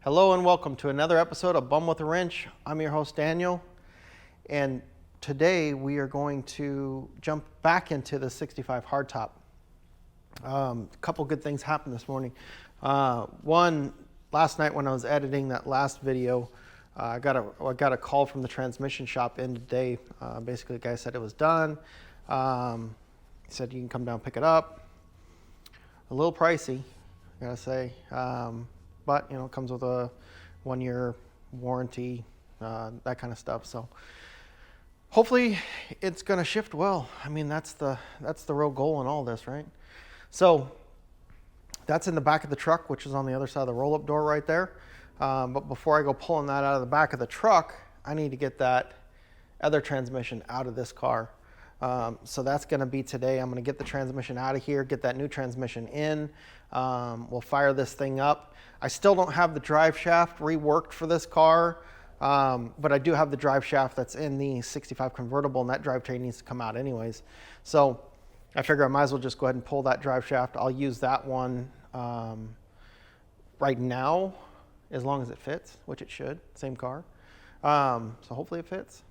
Hello and welcome to another episode of Bum with a Wrench. I'm your host Daniel, and today we are going to jump back into the 65 hardtop. A couple good things happened this morning. One, last night when I was editing that last video, I got a call from the transmission shop in today. Basically, the guy said it was done. He said you can come down and pick it up. A little pricey, I gotta say. But you know, it comes with a 1-year warranty, that kind of stuff. So hopefully it's going to shift well. I mean, that's the real goal in all this, right? So that's in the back of the truck, which is on the other side of the roll-up door right there. But before I go pulling that out of the back of the truck, I need to get that other transmission out of this car. So that's going to be today. I'm going to get the transmission out of here, get that new transmission in. We'll fire this thing up. I still don't have the drive shaft reworked for this car, but I do have the drive shaft that's in the 65 convertible, and that drivetrain needs to come out anyways. So I figure I might as well just go ahead and pull that drive shaft. I'll use that one right now, as long as it fits, which it should, same car. So hopefully it fits.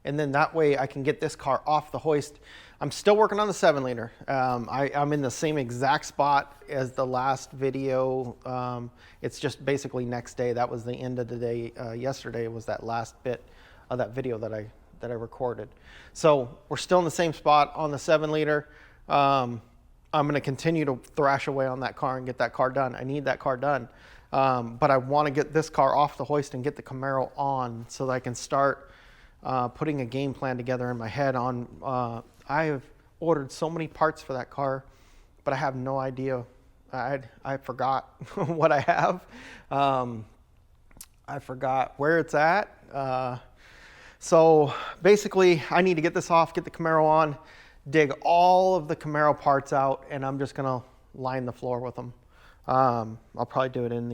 And then that way I can get this car off the hoist. I'm still working on the 7-liter. I'm in the same exact spot as the last video. It's just basically next day. That was the end of the day. Yesterday was that last bit of that video that I recorded. So we're still in the same spot on the 7-liter. I'm going to continue to thrash away on that car and get that car done. I need that car done. But I want to get this car off the hoist and get the Camaro on so that I can start putting a game plan together in my head on, I have ordered so many parts for that car, but I have no idea. I forgot what I have. I forgot where it's at. So basically I need to get this off, get the Camaro on, dig all of the Camaro parts out, and I'm just going to line the floor with them. I'll probably do it in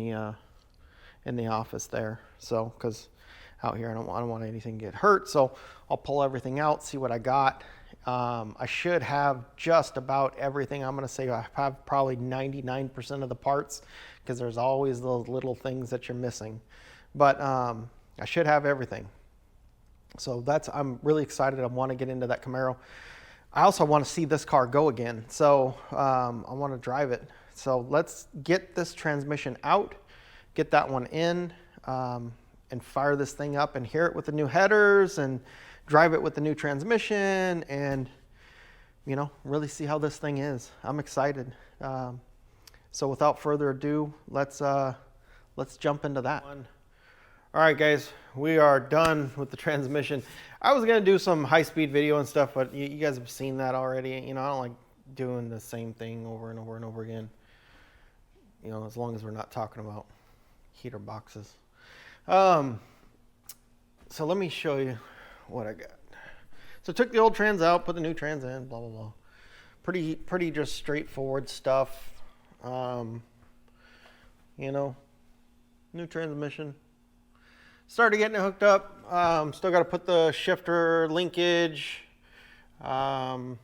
the office there. So, cause out here I don't want anything to get hurt. So I'll pull everything out, see what I got. I should have just about everything. I'm going to say I have probably 99% of the parts, because there's always those little things that you're missing. But I should have everything. So I'm really excited. I want to get into that Camaro. I also want to see this car go again. So I want to drive it. So let's get this transmission out, get that one in, and fire this thing up and hear it with the new headers and drive it with the new transmission and, you know, really see how this thing is. I'm excited. So without further ado, let's jump into that. All right, guys, we are done with the transmission. I was going to do some high-speed video and stuff, but you guys have seen that already. You know, I don't like doing the same thing over and over and over again, you know, as long as we're not talking about heater boxes. So let me show you what I got. So I took the old trans out, put the new trans in, blah, blah, blah. Pretty just straightforward stuff. You know, new transmission. Started getting it hooked up. Still got to put the shifter linkage. You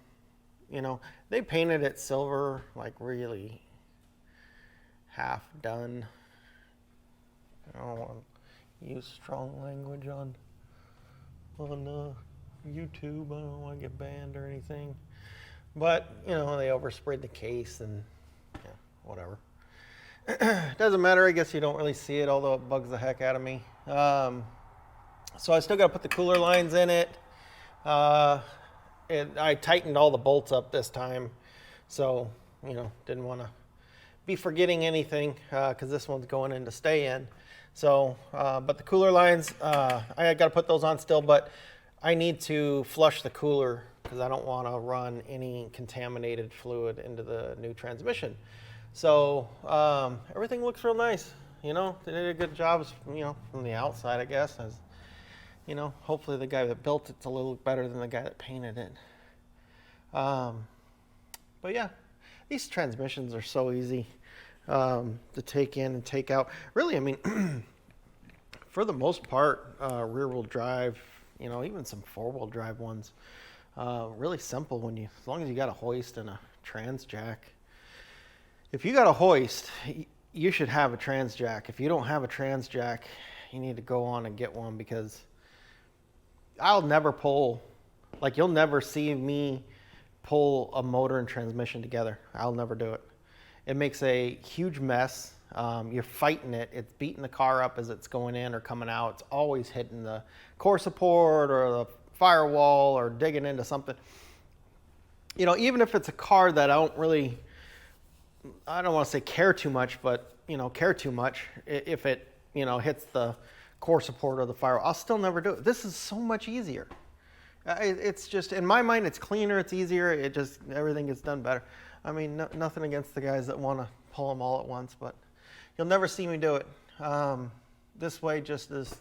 know, they painted it silver, like really half done. I don't want use strong language on YouTube. I don't want to get banned or anything, but you know, they oversprayed the case and yeah, whatever. Doesn't matter. I guess you don't really see it, although it bugs the heck out of me. So I still got to put the cooler lines in it. I tightened all the bolts up this time, so you know, didn't want to be forgetting anything, because this one's going in to stay in. So, but the cooler lines, I got to put those on still, but I need to flush the cooler because I don't want to run any contaminated fluid into the new transmission. So, everything looks real nice. You know, they did a good job, you know, from the outside, I guess. As, you know, hopefully the guy that built it's a little better than the guy that painted it. But yeah, these transmissions are so easy to take in and take out. Really, I mean, for the most part, rear-wheel drive, you know, even some four-wheel drive ones, really simple when as long as you got a hoist and a trans jack. If you got a hoist, you should have a trans jack. If you don't have a trans jack, you need to go on and get one, because I'll never pull, like, you'll never see me pull a motor and transmission together. I'll never do it. It makes a huge mess. You're fighting it. It's beating the car up as it's going in or coming out. It's always hitting the core support or the firewall or digging into something. You know, even if it's a car that I don't want to say care too much, but, you know, care too much, if it, you know, hits the core support or the firewall, I'll still never do it. This is so much easier. It's just, in my mind, it's cleaner, it's easier, it just, everything gets done better. I mean, nothing against the guys that want to pull them all at once, but you'll never see me do it. This way just is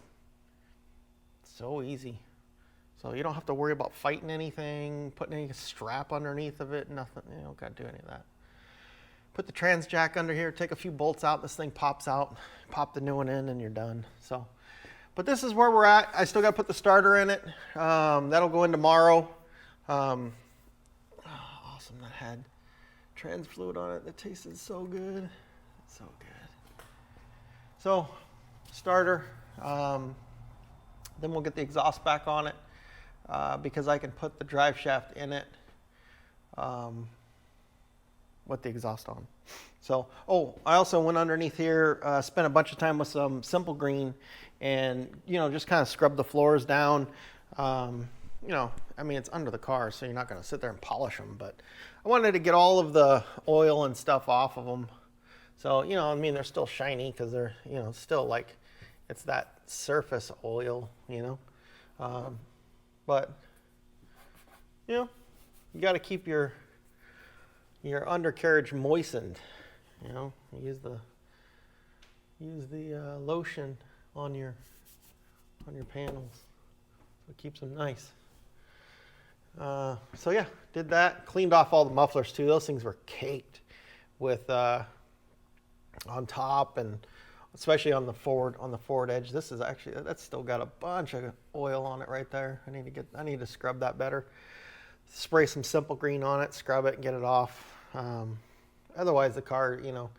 so easy. So you don't have to worry about fighting anything, putting any strap underneath of it, nothing. You don't got to do any of that. Put the trans jack under here, take a few bolts out, this thing pops out, pop the new one in, and you're done. So, but this is where we're at. I still got to put the starter in it. That'll go in tomorrow. Awesome, that had trans fluid on it. That tasted so good. So good. So, starter. Then we'll get the exhaust back on it, because I can put the drive shaft in it with the exhaust on. So, I also went underneath here, spent a bunch of time with some Simple Green, and, you know, just kind of scrub the floors down. You know, I mean, it's under the car, so you're not going to sit there and polish them, but I wanted to get all of the oil and stuff off of them. So, you know, I mean, they're still shiny because they're, you know, still like, it's that surface oil, you know. But, you know, you got to keep your undercarriage moistened. You know, use the lotion on your panels, so it keeps them nice. So yeah, did that. Cleaned off all the mufflers too. Those things were caked with on top, and especially on the forward edge. This is actually, that's still got a bunch of oil on it right there. I need to scrub that better. Spray some Simple Green on it, scrub it, and get it off. Otherwise, the car, you know,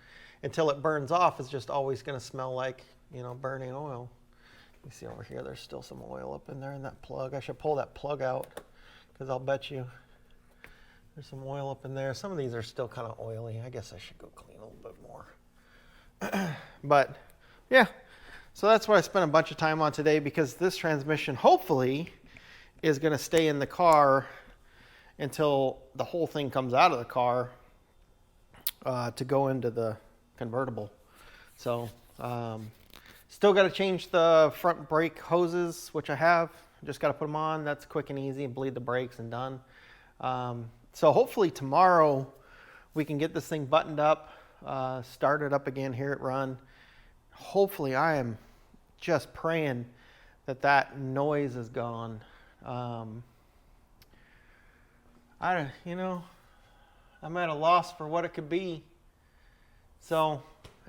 until it burns off, is just always going to smell like, you know, burning oil. You see over here, there's still some oil up in there in that plug. I should pull that plug out, because I'll bet you there's some oil up in there. Some of these are still kind of oily. I guess I should go clean a little bit more. But yeah, so that's what I spent a bunch of time on today, because this transmission hopefully is going to stay in the car until the whole thing comes out of the car to go into the convertible. So still got to change the front brake hoses, which I have. Just got to put them on. That's quick and easy, and bleed the brakes and done. So hopefully tomorrow we can get this thing buttoned up, start it up again, hear it run. Hopefully, I am just praying that noise is gone. You know, I'm at a loss for what it could be. So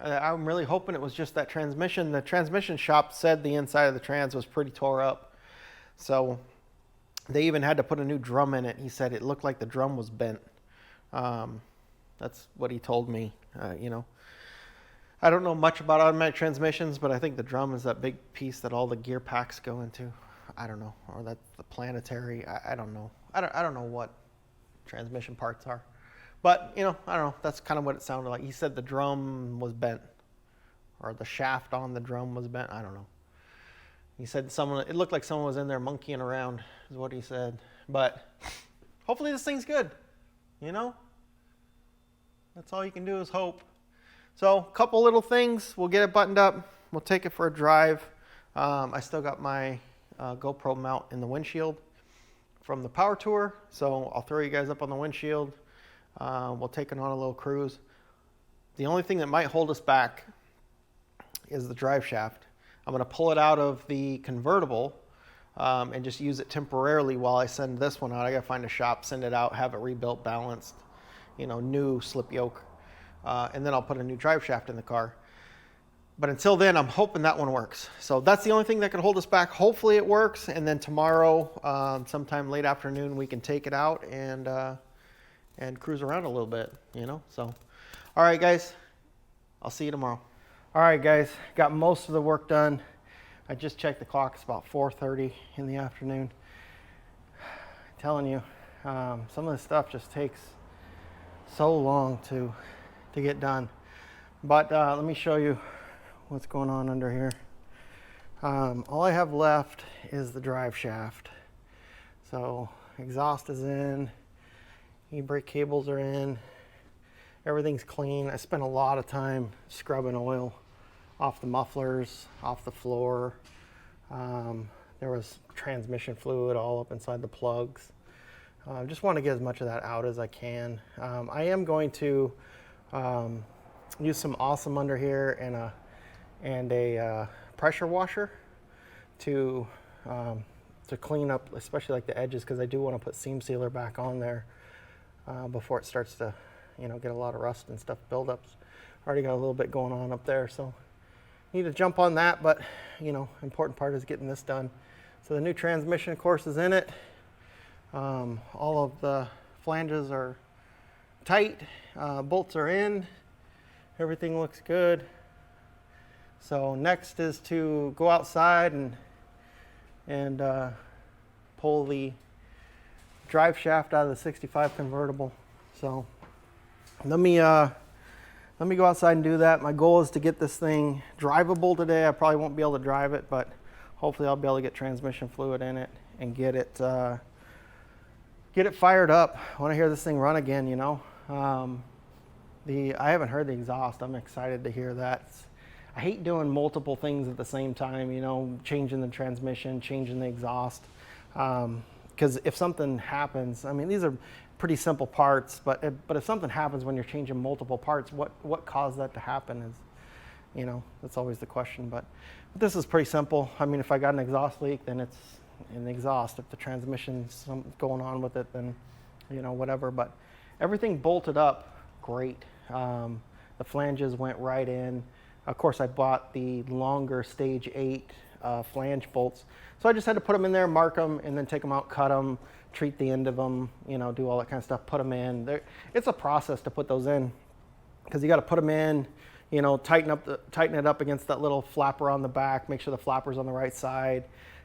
I'm really hoping it was just that transmission. The transmission shop said the inside of the trans was pretty tore up. So they even had to put a new drum in it. He said it looked like the drum was bent. That's what he told me. You know, I don't know much about automatic transmissions, but I think the drum is that big piece that all the gear packs go into. I don't know, or that's the planetary. I don't know. I don't know what transmission parts are, but you know, I don't know. That's kind of what it sounded like. He said the drum was bent, or the shaft on the drum was bent. I don't know. He said it looked like someone was in there monkeying around, is what he said. But hopefully this thing's good, you know? That's all you can do is hope. So a couple little things. We'll get it buttoned up. We'll take it for a drive. I still got my GoPro mount in the windshield from the power tour. So I'll throw you guys up on the windshield. We'll take it on a little cruise. The only thing that might hold us back is the drive shaft. I'm going to pull it out of the convertible and just use it temporarily while I send this one out. I got to find a shop, send it out, have it rebuilt, balanced, you know, new slip yoke. And then I'll put a new drive shaft in the car. But until then, I'm hoping that one works. So that's the only thing that can hold us back. Hopefully it works. And then tomorrow, sometime late afternoon, we can take it out and cruise around a little bit, you know. So, all right, guys. I'll see you tomorrow. All right, guys, got most of the work done. I just checked the clock. It's about 4:30 in the afternoon. I'm telling you, some of this stuff just takes so long to get done. But let me show you what's going on under here. All I have left is the drive shaft. So exhaust is in, e-brake cables are in, everything's clean. I spent a lot of time scrubbing oil off the mufflers, off the floor. There was transmission fluid all up inside the plugs. Just want to get as much of that out as I can. I am going to use some Awesome under here and a pressure washer to clean up, especially like the edges, because I do want to put seam sealer back on there before it starts to, get a lot of rust and stuff buildups. Already got a little bit going on up there, so need to jump on that. But important part is getting this done. So the new transmission, of course, is in it. All of the flanges are tight, bolts are in, everything looks good. So next is to go outside and pull the drive shaft out of the 65 convertible. So let me go outside and do that. My goal is to get this thing drivable today. I probably won't be able to drive it, but hopefully I'll be able to get transmission fluid in it and get it fired up. I want to hear this thing run again, I haven't heard the exhaust. I'm excited to hear that. I hate doing multiple things at the same time, changing the transmission, changing the exhaust. Because if something happens, these are pretty simple parts, but if something happens when you're changing multiple parts, what caused that to happen is, that's always the question. But this is pretty simple. If I got an exhaust leak, then it's in the exhaust. If the transmission's something going on with it, then, whatever. But everything bolted up great. The flanges went right in. Of course, I bought the longer stage 8 flange bolts. So I just had to put them in there, mark them, and then take them out, cut them, treat the end of them, do all that kind of stuff, put them in. It's a process to put those in, because you got to put them in, tighten it up against that little flapper on the back, make sure the flapper's on the right side,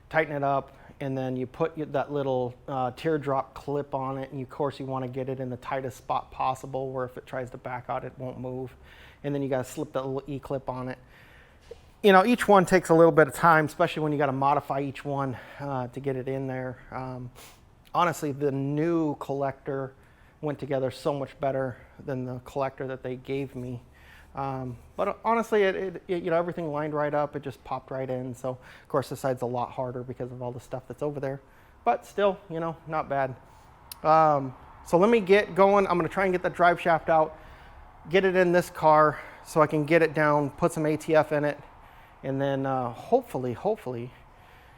tighten it up, and then you put that little teardrop clip on it, and of course you want to get it in the tightest spot possible where if it tries to back out, it won't move. And then you got to slip that little E-clip on it. Each one takes a little bit of time, especially when you got to modify each one to get it in there. Honestly, the new collector went together so much better than the collector that they gave me. But honestly, everything lined right up. It just popped right in. So, of course, this side's a lot harder because of all the stuff that's over there. But still, not bad. So let me get going. I'm going to try and get that drive shaft out, get it in this car so I can get it down, put some ATF in it, and then hopefully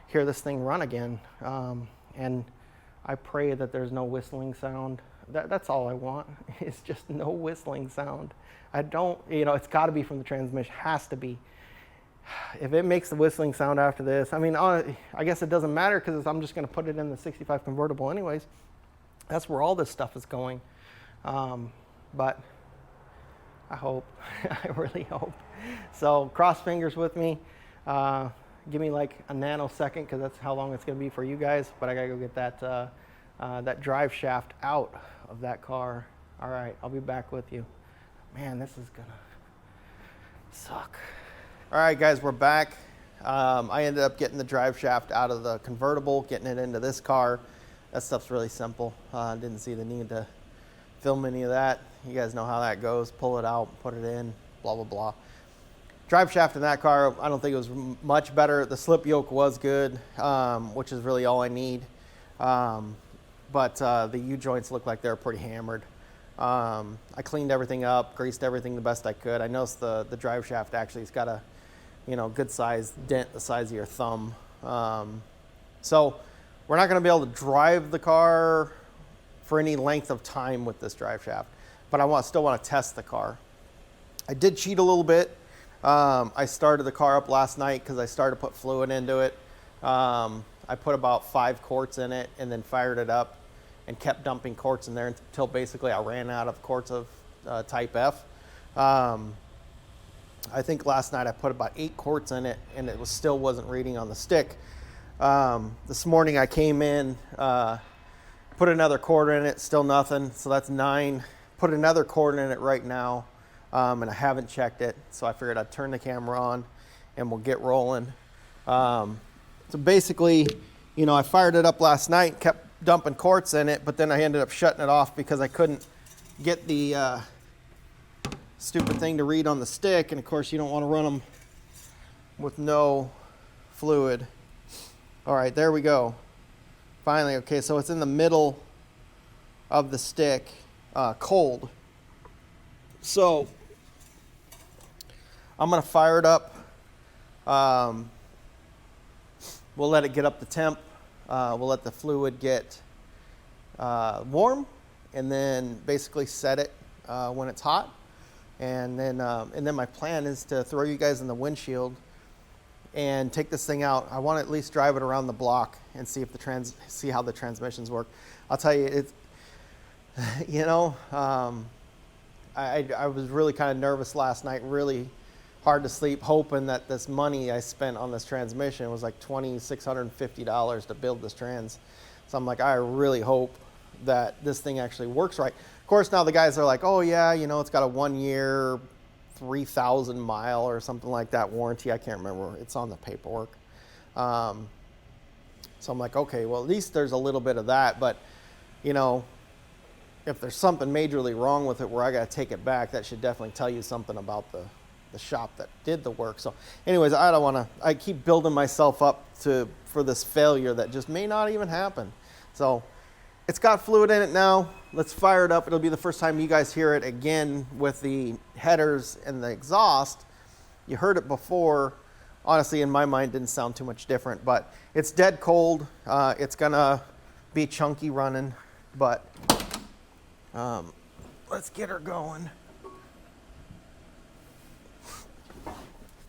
hear this thing run again. And I pray that there's no whistling sound. That's all I want. It's just no whistling sound. I don't, it's got to be from the transmission. Has to be. If it makes the whistling sound after this, I guess it doesn't matter because I'm just going to put it in the 65 convertible anyways. That's where all this stuff is going. But I hope. I really hope. So cross fingers with me. Give me like a nanosecond because that's how long it's going to be for you guys. But I got to go get that drive shaft out of that car. All right, I'll be back with you. Man, this is going to suck. All right, guys, we're back. I ended up getting the drive shaft out of the convertible, getting it into this car. That stuff's really simple. Didn't see the need to film any of that. You guys know how that goes. Pull it out, put it in, blah, blah, blah. Drive shaft in that car, I don't think it was much better. The slip yoke was good, which is really all I need. But the U-joints look like they're pretty hammered. I cleaned everything up, greased everything the best I could. I noticed the drive shaft actually has got a good size dent the size of your thumb. So we're not going to be able to drive the car for any length of time with this drive shaft, but I still want to test the car. I did cheat a little bit. I started the car up last night because I started to put fluid into it. I put about 5 quarts in it and then fired it up and kept dumping quarts in there until basically I ran out of quarts of type F. I think last night I put about 8 quarts in it, and it still wasn't reading on the stick. This morning I came in, put another quart in it, still nothing, so that's 9. Put another quart in it right now, and I haven't checked it, so I figured I'd turn the camera on and we'll get rolling. So basically, you know, I fired it up last night, kept dumping quarts in it, but then I ended up shutting it off because I couldn't get the stupid thing to read on the stick, and of course you don't want to run them with no fluid. All right, there we go. Finally, okay, so it's in the middle of the stick, cold. So I'm gonna fire it up. We'll let it get up to temp. We'll let the fluid get warm, and then basically set it when it's hot. And then my plan is to throw you guys in the windshield and take this thing out. I want to at least drive it around the block and see if see how the transmissions work. I'll tell you, it's, you know, I was really kind of nervous last night, really hard to sleep, hoping that this money I spent on this transmission was like $2,650 to build this trans. So I'm like, I really hope that this thing actually works right. Of course, now the guys are like, oh yeah, you know, it's got a 1 year, 3,000 mile or something like that warranty. I can't remember. It's on the paperwork. So I'm like, okay, well, at least there's a little bit of that. But, you know, if there's something majorly wrong with it where I got to take it back, that should definitely tell you something about the shop that did the work. So anyways, I don't want to, I keep building myself up for this failure that just may not even happen. So it's got fluid in it now. Let's fire it up. It'll be the first time you guys hear it again with the headers and the exhaust. You heard it before. Honestly, in my mind, didn't sound too much different, but it's dead cold. It's gonna be chunky running, but let's get her going.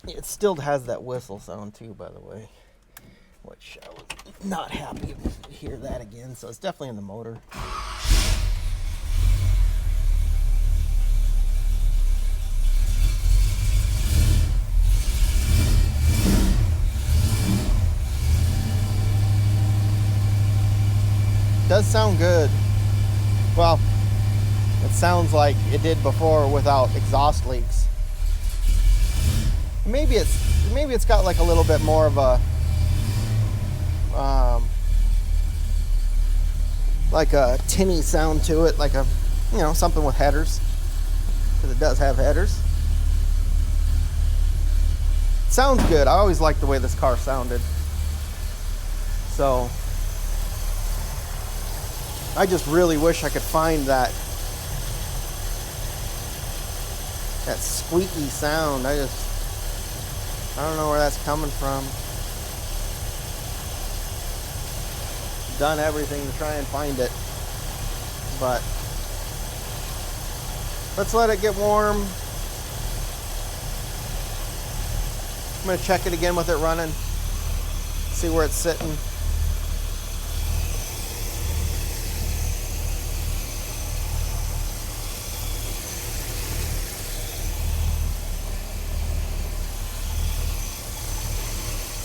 It still has that whistle sound too, by the way, which I was not happy to hear that again, so it's definitely in the motor. Does sound good. Well, it sounds like it did before without exhaust leaks. Maybe it's got like a little bit more of a like a tinny sound to it, like a, you know, something with headers, because it does have headers. Sounds good. I always liked the way this car sounded. So I just really wish I could find that squeaky sound. I don't know where that's coming from. Done everything to try and find it, but let's let it get warm. I'm gonna check it again with it running, see where it's sitting.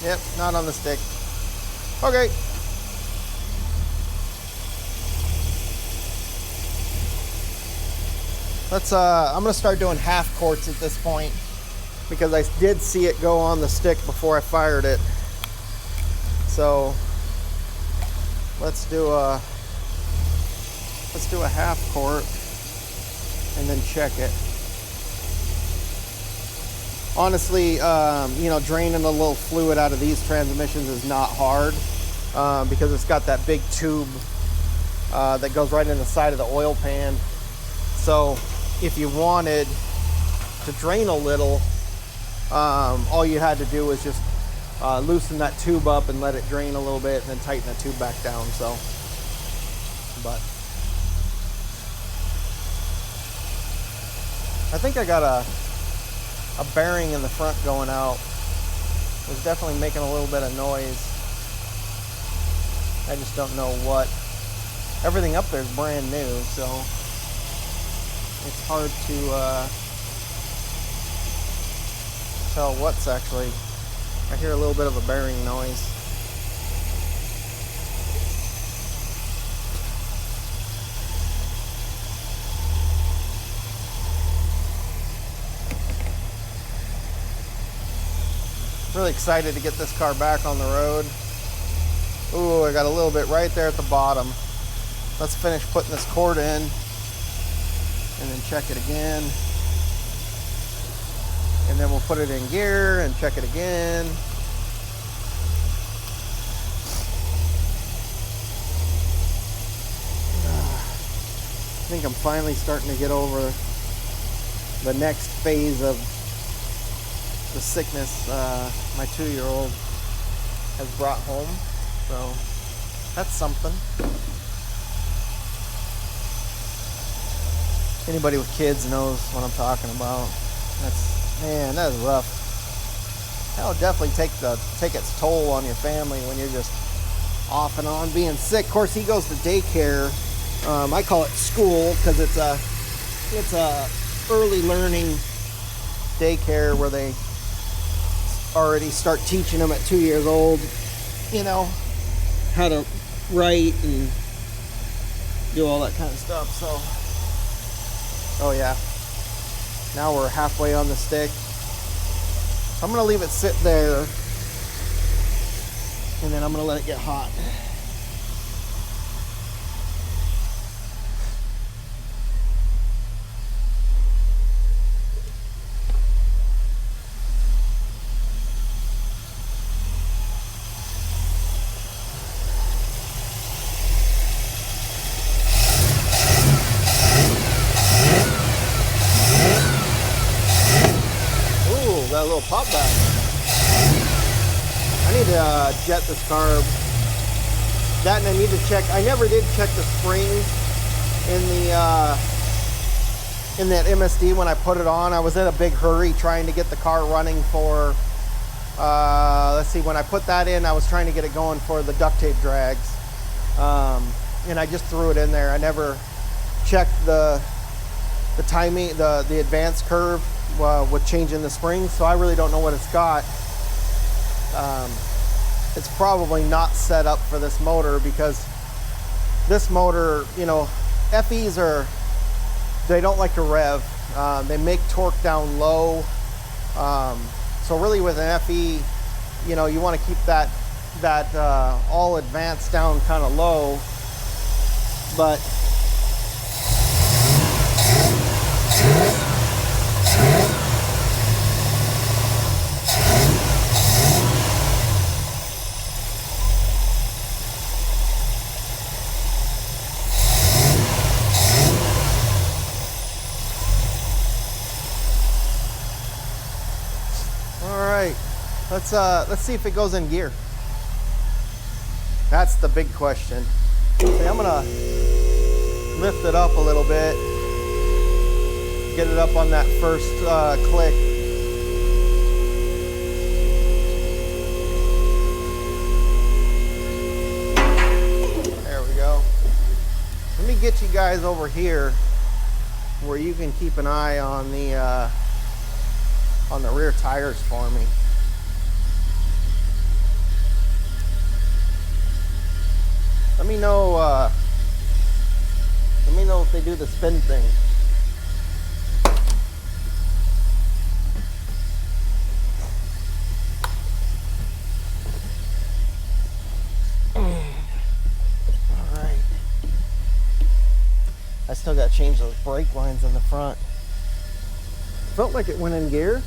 Yep, not on the stick. Okay. I'm gonna start doing half quarts at this point, because I did see it go on the stick before I fired it. So let's do a half quart and then check it. Honestly, you know, draining a little fluid out of these transmissions is not hard, because it's got that big tube that goes right in the side of the oil pan. So if you wanted to drain a little, all you had to do was just loosen that tube up and let it drain a little bit, and then tighten the tube back down. So, but I think I got a bearing in the front going out. It was definitely making a little bit of noise. I just don't know what. Everything up there is brand new, so it's hard tell what's actually, I hear a little bit of a bearing noise. Really excited to get this car back on the road. Ooh, I got a little bit right there at the bottom. Let's finish putting this cord in and then check it again. And then we'll put it in gear and check it again. I think I'm finally starting to get over the next phase of the sickness my 2-year-old has brought home. So that's something. Anybody with kids knows what I'm talking about. Man, that is rough. That'll definitely take its toll on your family when you're just off and on being sick. Of course, he goes to daycare. I call it school because it's a early learning daycare where they already start teaching them at 2 years old, you know, how to write and do all that kind of stuff. So, oh yeah, now we're halfway on the stick. So I'm gonna leave it sit there and then I'm gonna let it get hot. Got a little pop back. I need to jet this carb. That, and I need to check. I never did check the springs in that MSD when I put it on. I was in a big hurry trying to get the car running for. Let's see. When I put that in, I was trying to get it going for the duct tape drags, and I just threw it in there. I never checked the timing, the advanced curve. With changing the springs, so I really don't know what it's got. It's probably not set up for this motor because this motor, you know, FEs they don't like to rev. They make torque down low. So really with an FE, you know, you want to keep that all advanced down kind of low, but let's see if it goes in gear. That's the big question. Okay, I'm gonna lift it up a little bit, get it up on that first click. There we go. Let me get you guys over here where you can keep an eye on the rear tires for me. Let me know if they do the spin thing. All right. I still got to change those brake lines in the front. Felt like it went in gear.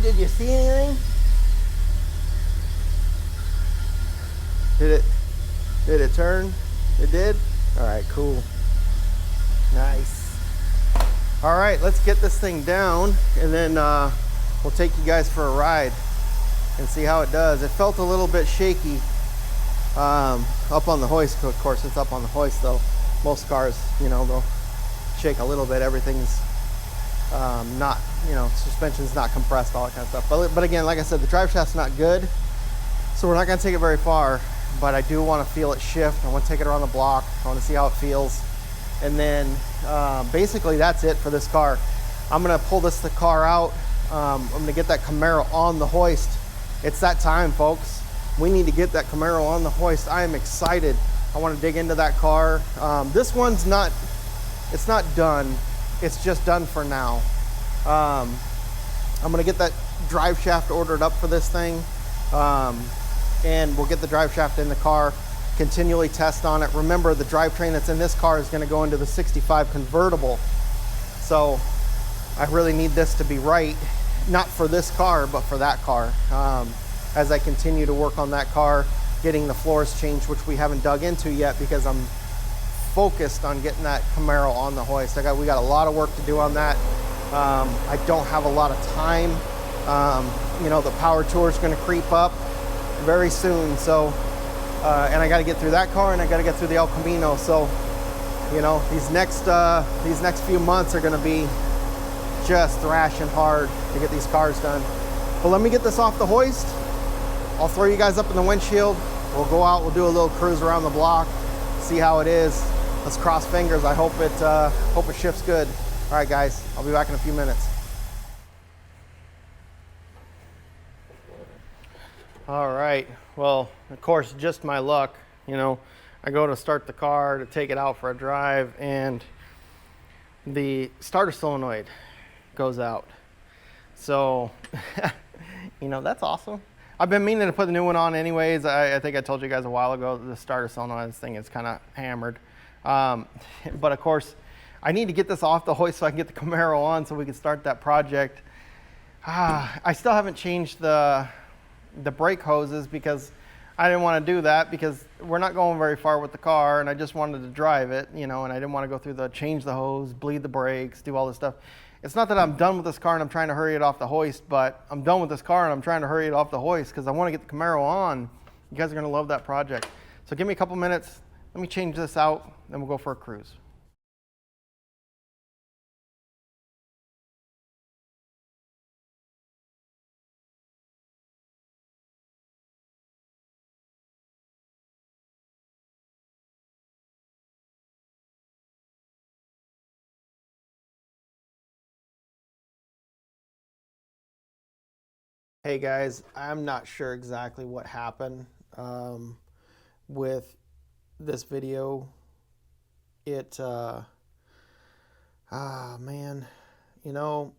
Did you see anything? Did it turn? It did? All right, cool. Nice. All right, let's get this thing down, and then we'll take you guys for a ride and see how it does. It felt a little bit shaky up on the hoist. Of course, it's up on the hoist though. Most cars, you know, they'll shake a little bit. Everything's not, you know, suspension's not compressed, all that kind of stuff. But again, like I said, the drive shaft's not good, so we're not going to take it very far. But I do want to feel it shift. I want to take it around the block. I want to see how it feels. And then basically that's it for this car. I'm going to pull the car out. I'm going to get that Camaro on the hoist. It's that time, folks. We need to get that Camaro on the hoist. I am excited. I want to dig into that car. This one's not, it's not done. It's just done for now. I'm going to get that drive shaft ordered up for this thing. And we'll get the drive shaft in the car, continually test on it. Remember, the drivetrain that's in this car is going to go into the 65 convertible. So I really need this to be right, not for this car, but for that car. As I continue to work on that car, getting the floors changed, which we haven't dug into yet because I'm focused on getting that Camaro on the hoist. We got a lot of work to do on that. I don't have a lot of time. You know, the power tour is going to creep up very soon, so and I got to get through that car, and I got to get through the El Camino. So, you know, these next few months are going to be just thrashing hard to get these cars done. But let me get this off the hoist. I'll throw you guys up in the windshield. We'll go out, we'll do a little cruise around the block, see how it is. Let's cross fingers. I hope it shifts good. All right, guys, I'll be back in a few minutes. All right, well, of course, just my luck, you know, I go to start the car to take it out for a drive, and the starter solenoid goes out. So, you know, that's awesome. I've been meaning to put the new one on anyways. I think I told you guys a while ago, the starter solenoid, this thing is kind of hammered. But of course, I need to get this off the hoist so I can get the Camaro on so we can start that project. I still haven't changed the brake hoses because I didn't want to do that because we're not going very far with the car, and I just wanted to drive it, you know, and I didn't want to go through change the hose, bleed the brakes, do all this stuff. It's not that I'm done with this car and I'm trying to hurry it off the hoist, but I'm done with this car and I'm trying to hurry it off the hoist because I want to get the Camaro on. You guys are going to love that project. So give me a couple minutes. Let me change this out, then we'll go for a cruise. Hey guys, I'm not sure exactly what happened with this video. Man, you know,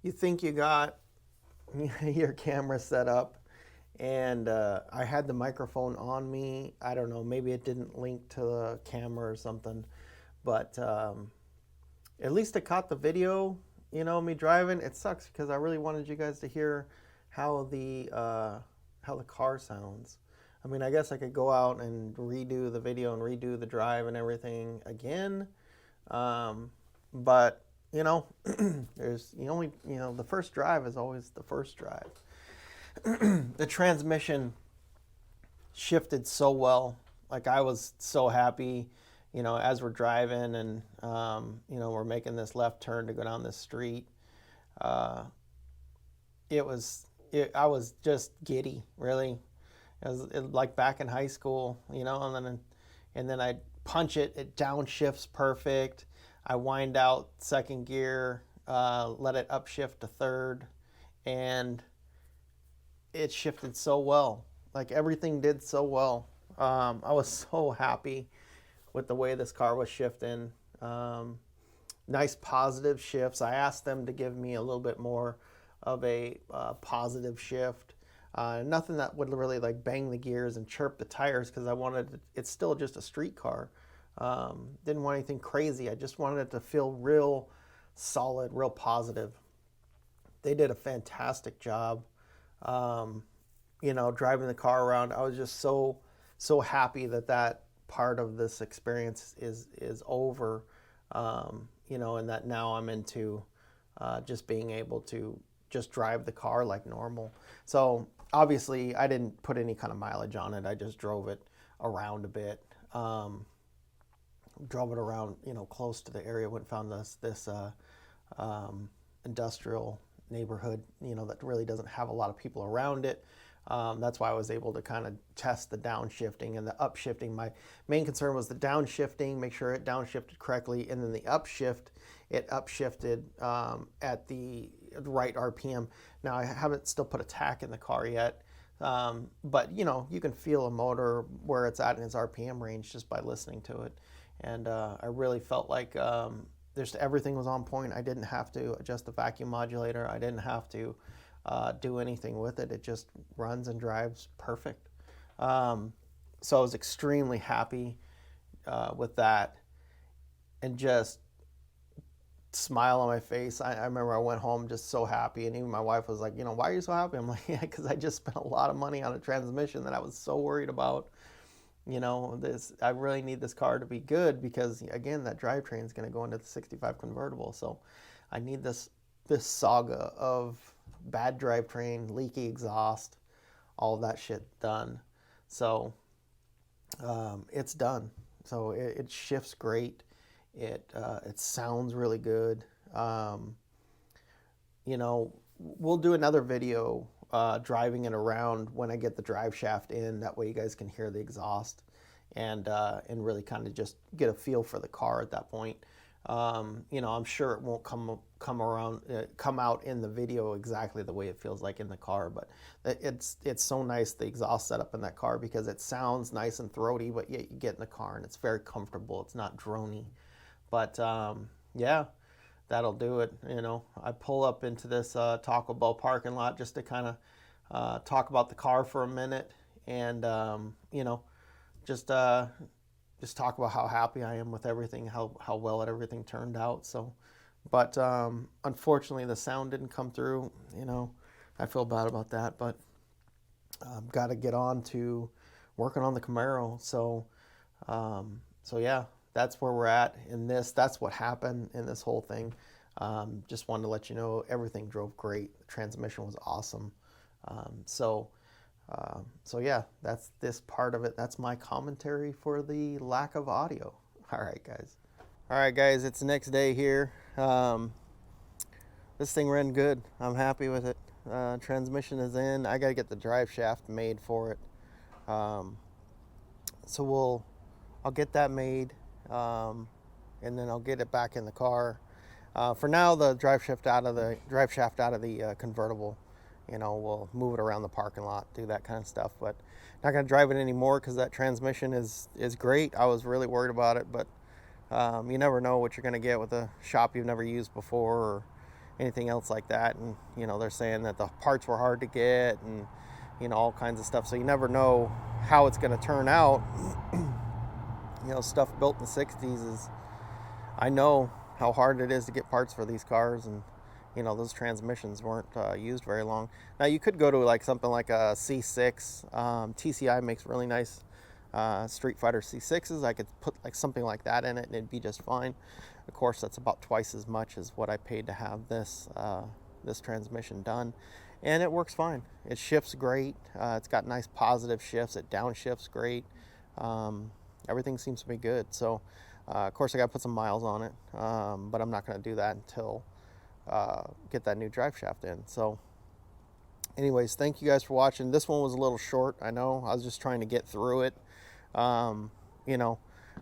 you think you got your camera set up, and I had the microphone on me. I don't know, maybe it didn't link to the camera or something, but at least it caught the video. You know, me driving. It sucks because I really wanted you guys to hear how the car sounds. I mean, I guess I could go out and redo the video and redo the drive and everything again, but you know, the first drive is always the first drive. The transmission shifted so well. Like, I was so happy. You know, as we're driving and, you know, we're making this left turn to go down this street, I was just giddy, really. It was like back in high school, you know, and then I punch it, it downshifts perfect. I wind out second gear, let it upshift to third, and it shifted so well. Like, everything did so well. I was so happy with the way this car was shifting. Nice positive shifts. I asked them to give me a little bit more of a positive shift. Nothing that would really like bang the gears and chirp the tires, because it's still just a street car. Didn't want anything crazy. I just wanted it to feel real solid, real positive. They did a fantastic job. driving the car around, I was just so happy that that part of this experience is over. And that now I'm into just being able to just drive the car like normal. So obviously I didn't put any kind of mileage on it. I just drove it around a bit. Drove it around, close to the area. Went and found this industrial neighborhood, that really doesn't have a lot of people around it. That's why I was able to kind of test the downshifting and the upshifting. My main concern was the downshifting, make sure it downshifted correctly, and then the upshift, it upshifted at the right RPM. Now I haven't still put a tack in the car yet, but you can feel a motor where it's at in its RPM range just by listening to it. And I really felt like everything was on point. I didn't have to adjust the vacuum modulator. I didn't have to do anything with it. It just runs and drives perfect. So I was extremely happy with that, and just smile on my face. I remember I went home just so happy, and even my wife was like, why are you so happy? I'm like, yeah, because I just spent a lot of money on a transmission that I was so worried about. I really need this car to be good, because again, that drivetrain is going to go into the 65 convertible. So I need this saga of bad drivetrain, leaky exhaust, all of that shit done. So it's done. So it shifts great. It sounds really good. We'll do another video driving it around when I get the drive shaft in. That way you guys can hear the exhaust and really kind of just get a feel for the car at that point. I'm sure it won't come out in the video exactly the way it feels like in the car, but it's so nice, the exhaust setup in that car, because it sounds nice and throaty, but yet you get in the car and it's very comfortable. It's not drony. But yeah, that'll do it. I pull up into this Taco Bell parking lot just to kind of talk about the car for a minute, and just talk about how happy I am with everything, how well everything turned out. So, but unfortunately the sound didn't come through. I feel bad about that, but I've got to get on to working on the Camaro. So yeah, that's where we're at in this. That's what happened in this whole thing. Just wanted to let you know everything drove great. The transmission was awesome. So yeah, that's this part of it. That's my commentary for the lack of audio. All right, guys, it's the next day here. This thing ran good. I'm happy with it. Transmission is in. I got to get the drive shaft made for it. So I'll get that made, and then I'll get it back in the car. For now, the drive shaft out of the convertible. We'll move it around the parking lot, do that kind of stuff, but not going to drive it anymore, because that transmission is great. I was really worried about it, but you never know what you're going to get with a shop you've never used before or anything else like that. And they're saying that the parts were hard to get, and all kinds of stuff, so you never know how it's going to turn out. Stuff built in the 60s is, I know how hard it is to get parts for these cars, and those transmissions weren't used very long. Now you could go to like something like a C6. TCI makes really nice Street Fighter C6s. I could put like something like that in it and it'd be just fine. Of course, that's about twice as much as what I paid to have this transmission done, and it works fine. It shifts great. It's got nice positive shifts. It downshifts great. Everything seems to be good. So of course I got to put some miles on it, but I'm not going to do that until get that new drive shaft in. So anyways, thank you guys for watching. This one was a little short, I know. I was just trying to get through it. I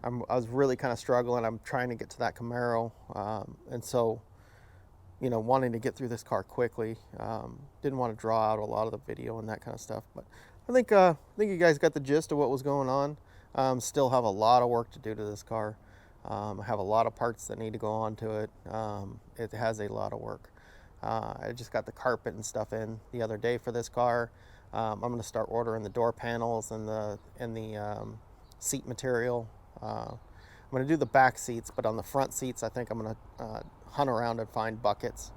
was really kind of struggling. I'm trying to get to that Camaro, and so wanting to get through this car quickly. Didn't want to draw out a lot of the video and that kind of stuff, but I think you guys got the gist of what was going on. Still have a lot of work to do to this car. I have a lot of parts that need to go onto it. It has a lot of work. I just got the carpet and stuff in the other day for this car. I'm going to start ordering the door panels and the seat material. I'm going to do the back seats, but on the front seats, I think I'm going to hunt around and find buckets,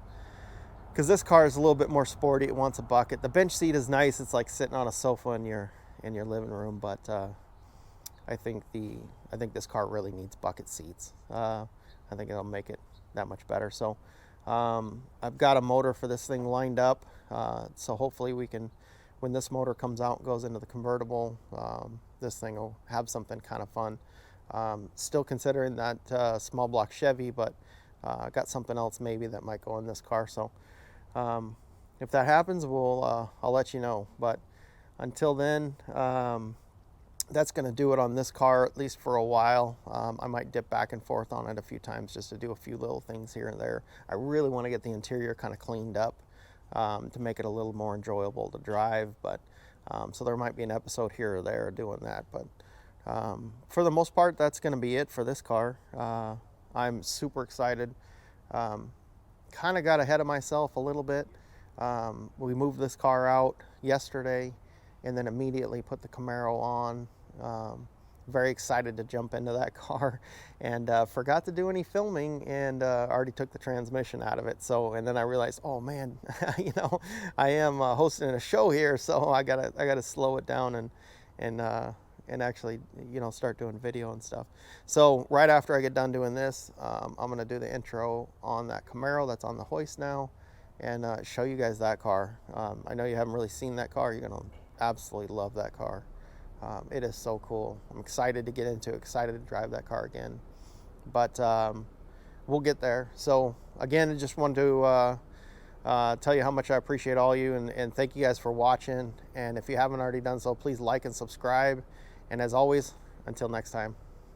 because this car is a little bit more sporty. It wants a bucket. The bench seat is nice. It's like sitting on a sofa in your living room, but I think this car really needs bucket seats. I think it'll make it that much better. So I've got a motor for this thing lined up. So hopefully we can, when this motor comes out and goes into the convertible, this thing will have something kind of fun. Still considering that small block Chevy, but I got something else maybe that might go in this car. So if that happens, I'll let you know. But until then, that's going to do it on this car, at least for a while. I might dip back and forth on it a few times just to do a few little things here and there. I really want to get the interior kind of cleaned up to make it a little more enjoyable to drive. But so there might be an episode here or there doing that. But for the most part, that's going to be it for this car. I'm super excited. Kind of got ahead of myself a little bit. We moved this car out yesterday and then immediately put the Camaro on. Very excited to jump into that car, and forgot to do any filming, and already took the transmission out of it. So, and then I realized, oh man, I am hosting a show here, so I gotta slow it down and actually, start doing video and stuff. So right after I get done doing this, I'm gonna do the intro on that Camaro that's on the hoist now, and show you guys that car. I know you haven't really seen that car. You're gonna absolutely love that car. It is so cool. I'm excited to get into it, excited to drive that car again. But we'll get there. So again, I just wanted to tell you how much I appreciate all you, and thank you guys for watching. And if you haven't already done so, please like and subscribe. And as always, until next time.